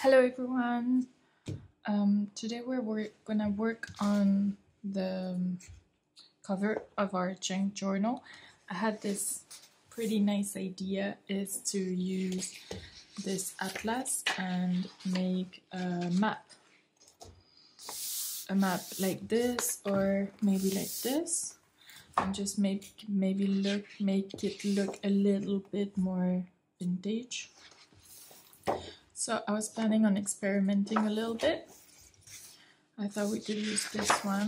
Hello everyone. Today we're gonna work on the cover of our junk journal. I had this pretty nice idea is to use this atlas and make a map like this or maybe like this, and just make it look a little bit more vintage. So I was planning on experimenting a little bit. I thought we could use this one.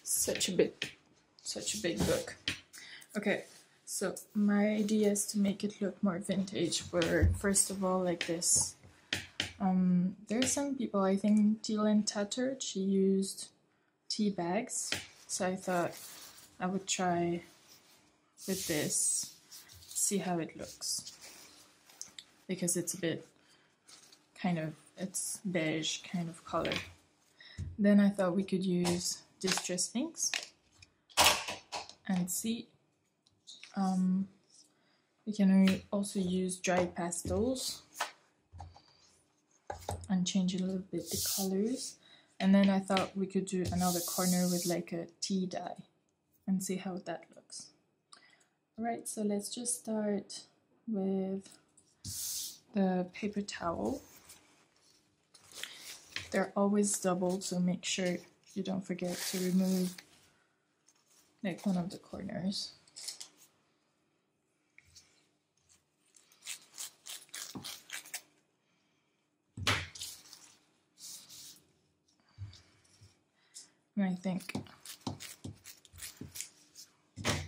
Such a big book. Okay, so my idea is to make it look more vintage, where first of all, like this. There's some people, I think Teal and Tattered, she used tea bags, so I thought I would try with this, see how it looks, because it's a bit it's beige kind of color. Then I thought we could use distress inks and see. We can also use dry pastels and change a little bit the colors. And then I thought we could do another corner with like a tea dye and see how that looks. Alright, so let's just start with the paper towel. They're always doubled, so make sure you don't forget to remove like one of the corners. And I think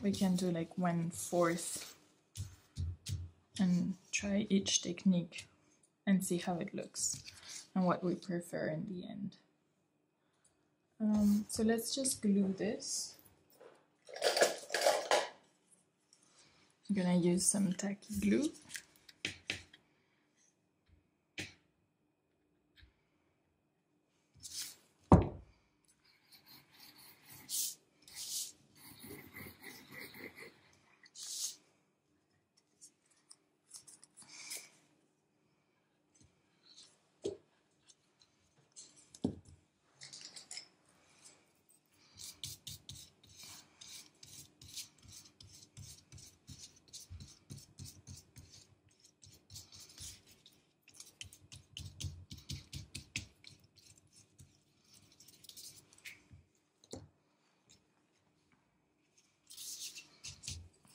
we can do like 1/4 and try each technique and see how it looks and what we prefer in the end. So let's just glue this. I'm gonna use some tacky glue.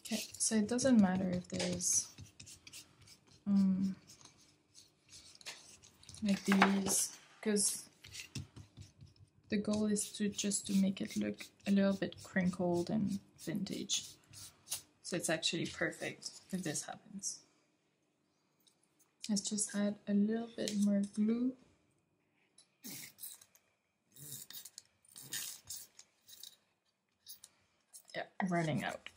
Okay, so it doesn't matter if there's like these, because the goal is to make it look a little bit crinkled and vintage. So it's actually perfect if this happens. Let's just add a little bit more glue. Yeah, running out.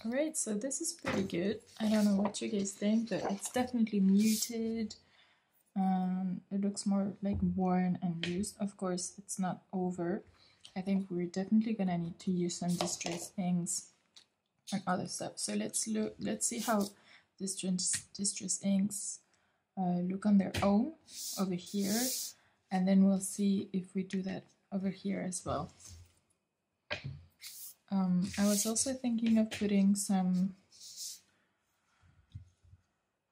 Alright, so this is pretty good. I don't know what you guys think, but it's definitely muted. It looks more like worn and used. Of course, it's not over. I think we're definitely gonna need to use some distress inks and other stuff. So let's see how distress inks look on their own over here, and then we'll see if we do that over here as well. I was also thinking of putting some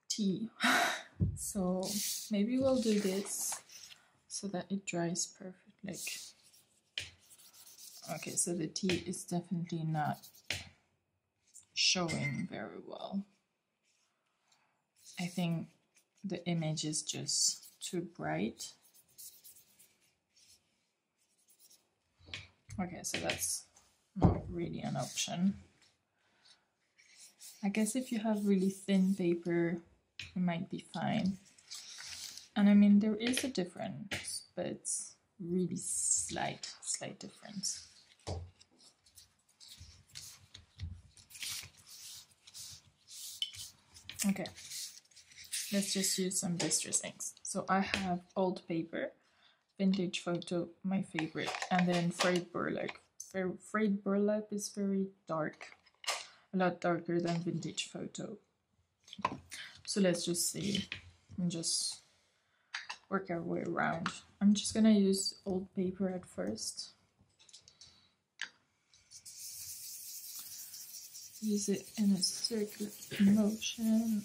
tea So maybe we'll do this so that it dries perfect. Like, okay, so the tea is definitely not showing very well. I think the image is just too bright. Okay, so that's not really an option. I guess if you have really thin paper, it might be fine. And I mean, there is a difference, but it's really slight difference. Okay, let's just use some distress inks. So I have old paper, vintage photo, my favorite, and then frayed burlap. Frayed burlap is very dark, a lot darker than vintage photo. So let's just see and just work our way around. I'm just gonna use old paper at first. Use it in a circular motion.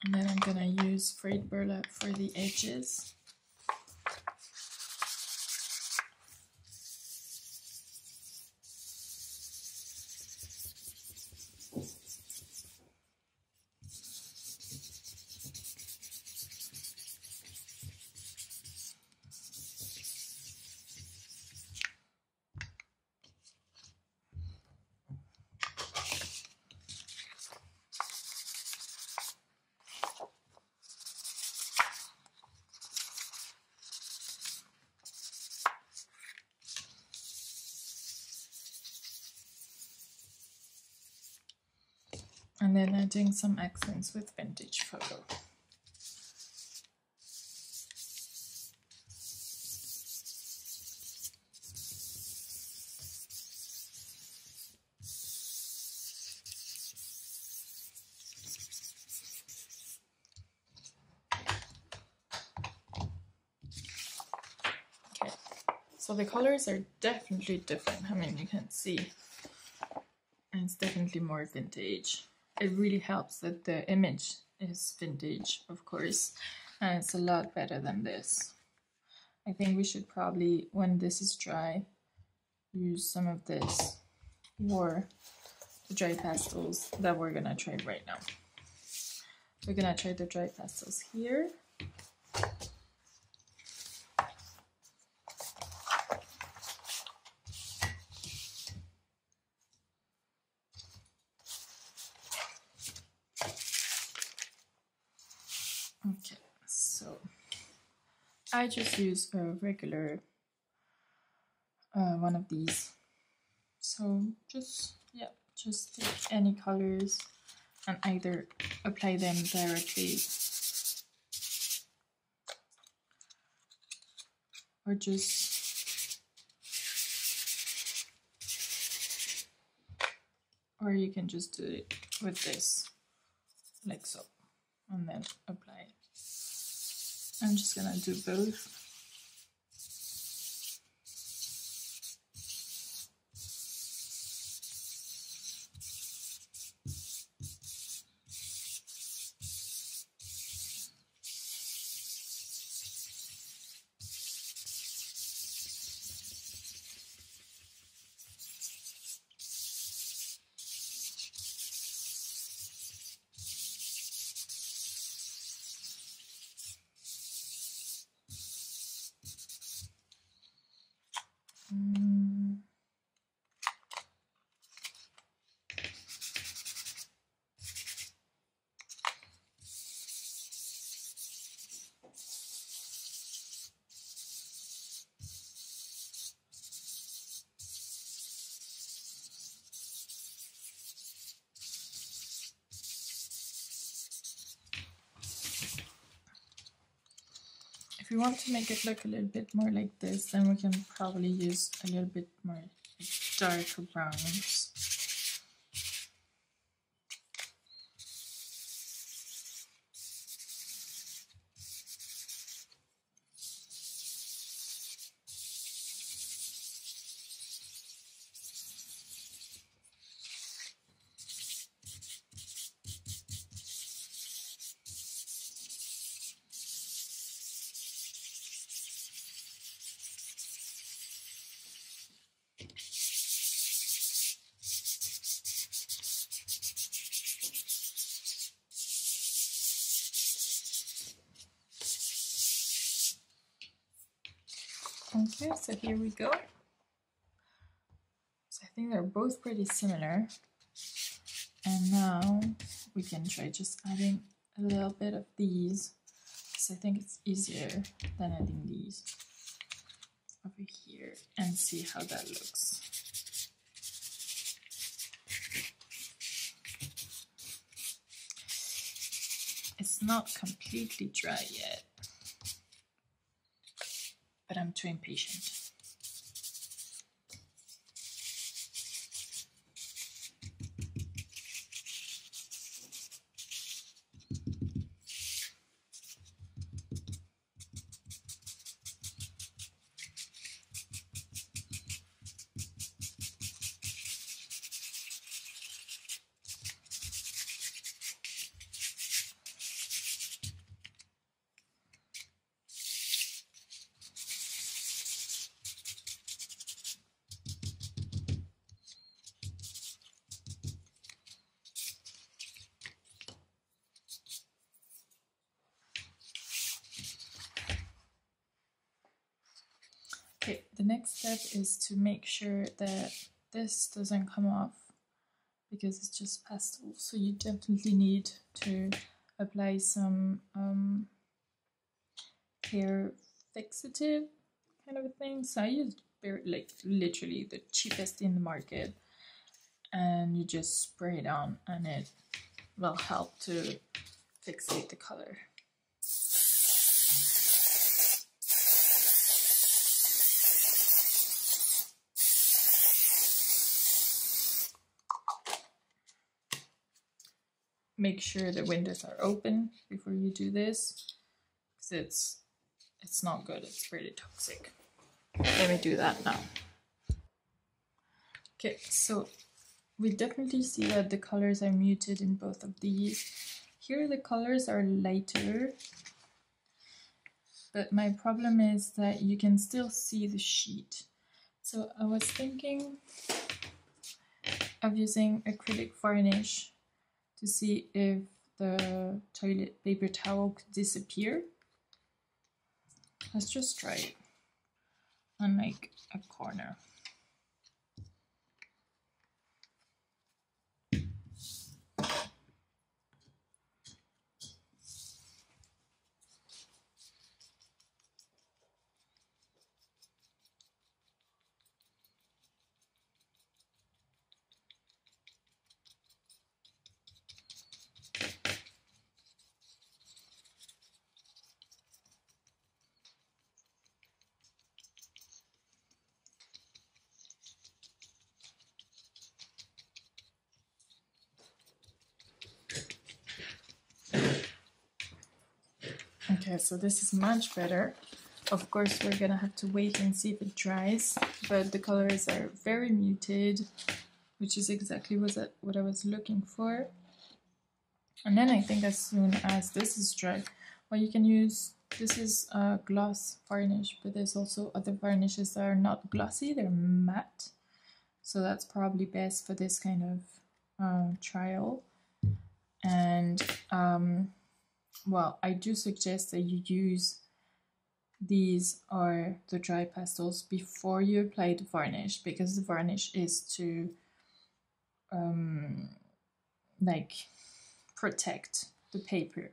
And then I'm gonna use frayed burlap for the edges. And then adding some accents with vintage photo. Okay, so the colors are definitely different. I mean, you can see, and it's definitely more vintage. It really helps that the image is vintage, of course, and it's a lot better than this. I think we should probably, when this is dry, use some of this or the dry pastels that we're gonna try right now. We're gonna try the dry pastels here. Okay, so I just use a regular one of these. So just take any colors and either apply them directly or you can just do it with this, like so, and then apply. I'm just gonna do both. If we want to make it look a little bit more like this, then we can probably use a little bit more darker browns. Okay, so here we go. So I think they're both pretty similar. And now we can try just adding a little bit of these. So I think it's easier than adding these over here and see how that looks. It's not completely dry yet, but I'm too impatient. Okay, the next step is to make sure that this doesn't come off because it's just pastel. So you definitely need to apply some hair fixative kind of a thing. So I use like literally the cheapest in the market, and you just spray it on and it will help to fixate the color. Make sure the windows are open before you do this, because it's not good, it's pretty toxic. Let me do that now. Okay, so we definitely see that the colors are muted in both of these. Here the colors are lighter, but my problem is that you can still see the sheet. So I was thinking of using acrylic varnish to see if the toilet paper towel could disappear. Let's just try it on like a corner. Okay, so this is much better. Of course, we're gonna have to wait and see if it dries, but the colors are very muted, which is exactly what I was looking for. And then I think as soon as this is dry, well, you can use, this is a gloss varnish, but there's also other varnishes that are not glossy, they're matte. So that's probably best for this kind of trial. And well, I do suggest that you use these or the dry pastels before you apply the varnish, because the varnish is to like protect the paper.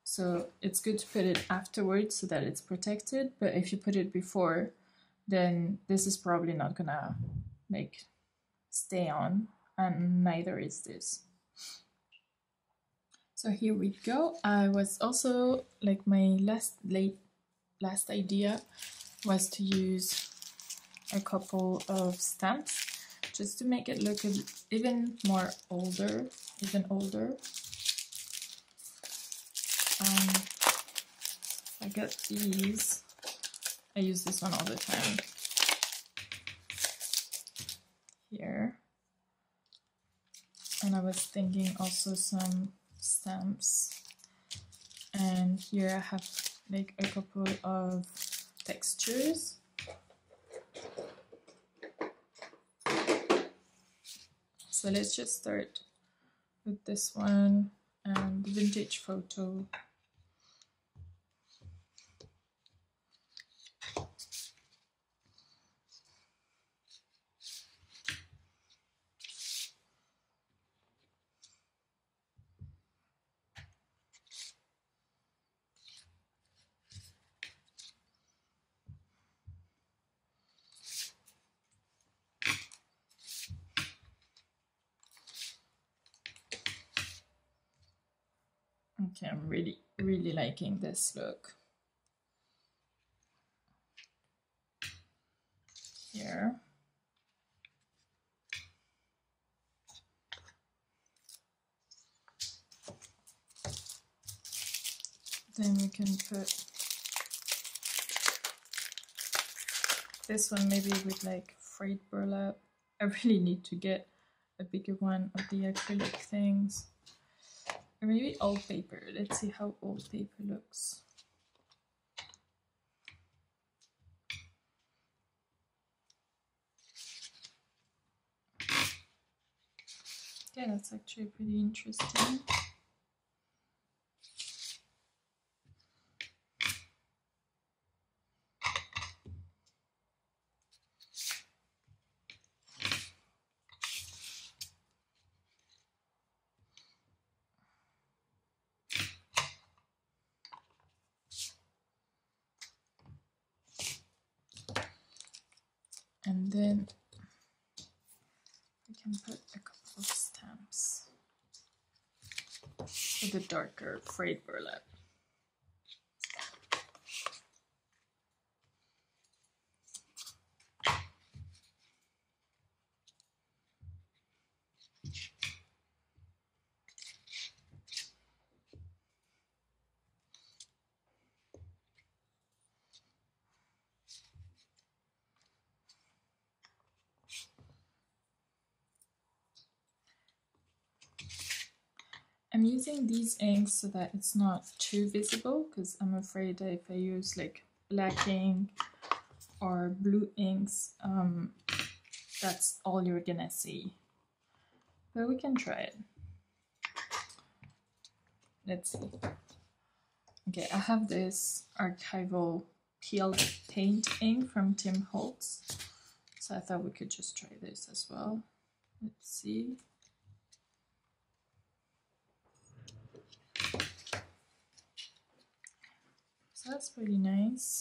So it's good to put it afterwards so that it's protected, but if you put it before, then this is probably not gonna like stay on, and neither is this. So here we go. I was also, like, my last idea was to use a couple of stamps just to make it look even older. I got these. I use this one all the time. Here. And I was thinking also some stamps. And here I have like a couple of textures. So let's just start with this one and the vintage photo. Okay, I'm really liking this look. Here. Then we can put this one maybe with like frayed burlap. I really need to get a bigger one of the acrylic things. Or maybe old paper. Let's see how old paper looks. Yeah, that's actually pretty interesting. And then we can put a couple of stamps with a darker frayed burlap. I'm using these inks so that it's not too visible, because I'm afraid that if I use like black ink or blue inks, that's all you're gonna see. But we can try it. Let's see. Okay, I have this archival peel paint ink from Tim Holtz, so I thought we could just try this as well. Let's see. So that's pretty nice.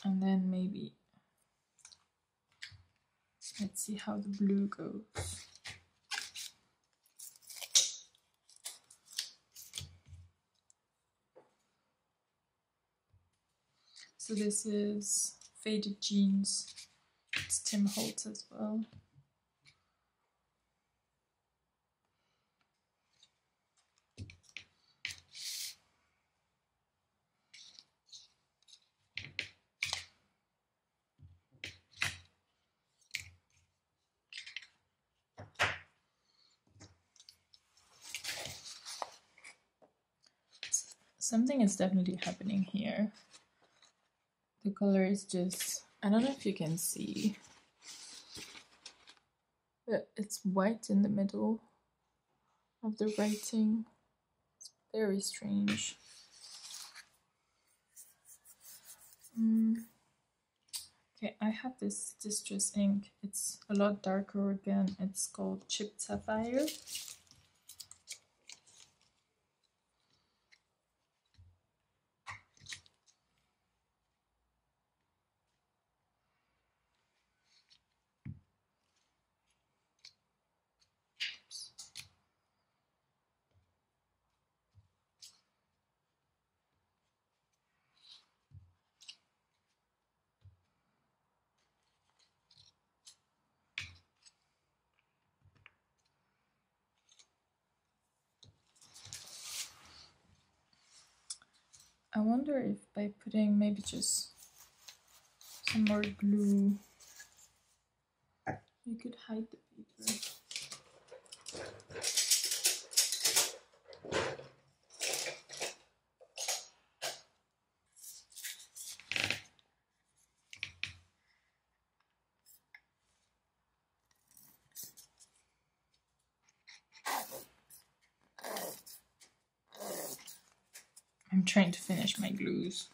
And then maybe, let's see how the blue goes. So this is Faded Jeans. It's Tim Holtz as well. Something is definitely happening here. The color is just, I don't know if you can see, but it's white in the middle of the writing. It's very strange. Okay, I have this distress ink. It's a lot darker again. It's called Chipped Sapphire. I wonder if by putting maybe just some more glue, you could hide the paper. I'm trying to finish my glues.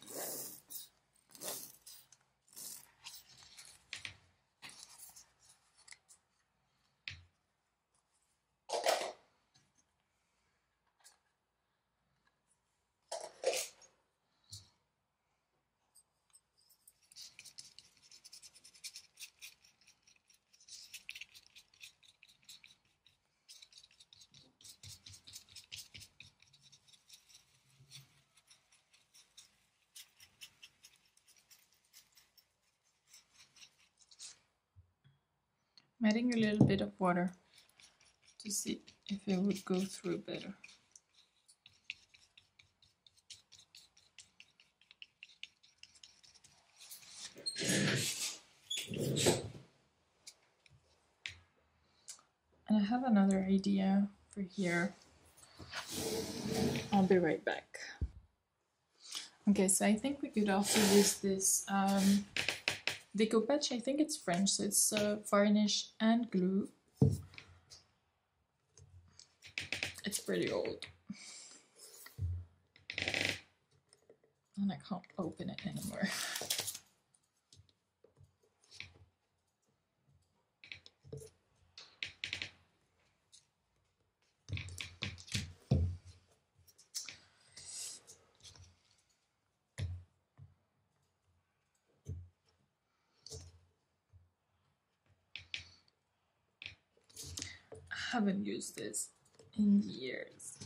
I'm adding a little bit of water to see if it would go through better. And I have another idea for here. I'll be right back. Okay, so I think we could also use this Deco Patch. I think it's French, so it's varnish and glue. It's pretty old. And I can't open it anymore. I haven't used this in years.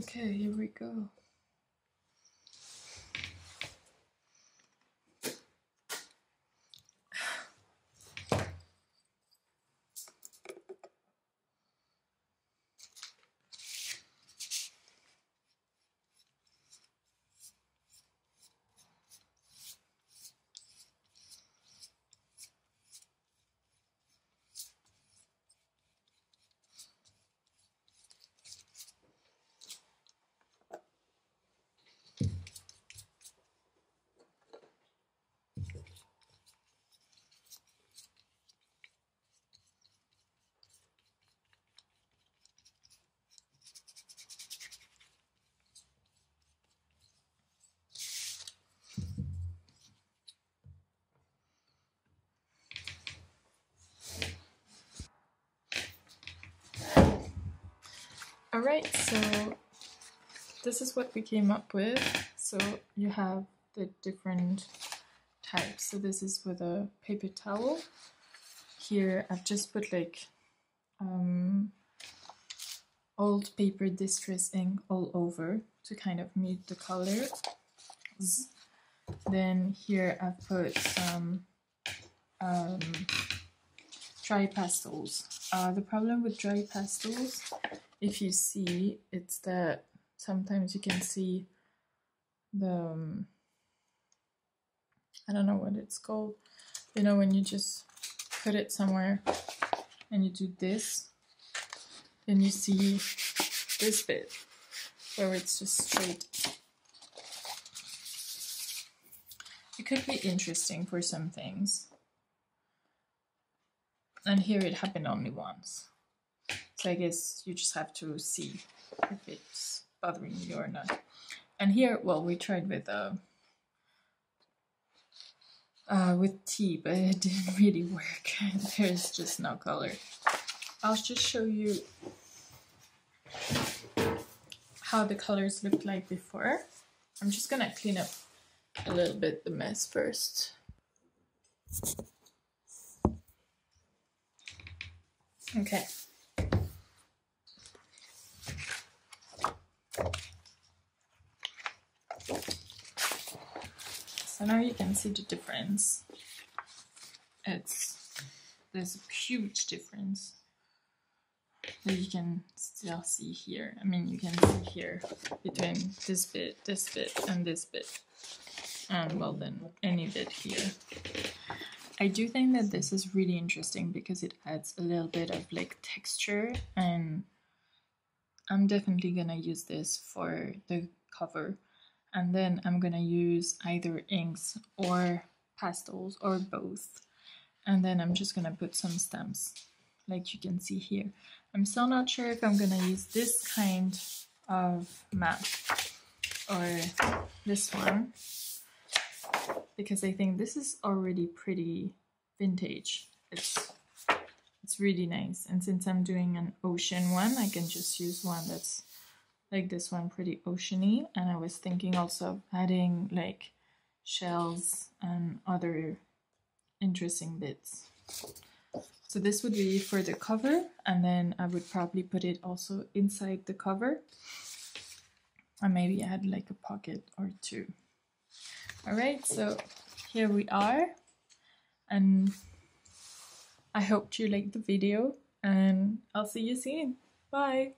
Okay, here we go. Alright, so this is what we came up with. So you have the different types. So this is with a paper towel. Here I've just put like old paper distress ink all over to kind of mute the color. Then here I've put some dry pastels. The problem with dry pastels, if you see, it's that sometimes you can see the I don't know what it's called, you know, when you just put it somewhere and you do this, then you see this bit where it's just straight. It could be interesting for some things. And here it happened only once. So I guess you just have to see if it's bothering you or not. And here, well, we tried with tea, but it didn't really work. There's just no color. I'll just show you how the colors looked like before. I'm just gonna clean up a little bit the mess first. Okay. So now you can see the difference. There's a huge difference that you can still see here. I mean, you can see here between this bit, and this bit. And well, then any bit here. I do think that this is really interesting because it adds a little bit of like texture, and I'm definitely gonna use this for the cover. And then I'm gonna use either inks or pastels or both. And then I'm just gonna put some stamps like you can see here. I'm still not sure if I'm gonna use this kind of matte or this one, because I think this is already pretty vintage. It's really nice, and since I'm doing an ocean one, I can just use one that's like this one, pretty oceany. And I was thinking also of adding like shells and other interesting bits. So this would be for the cover, and then I would probably put it also inside the cover, and maybe add like a pocket or two. All right, so here we are, and I hope you liked the video, and I'll see you soon. Bye.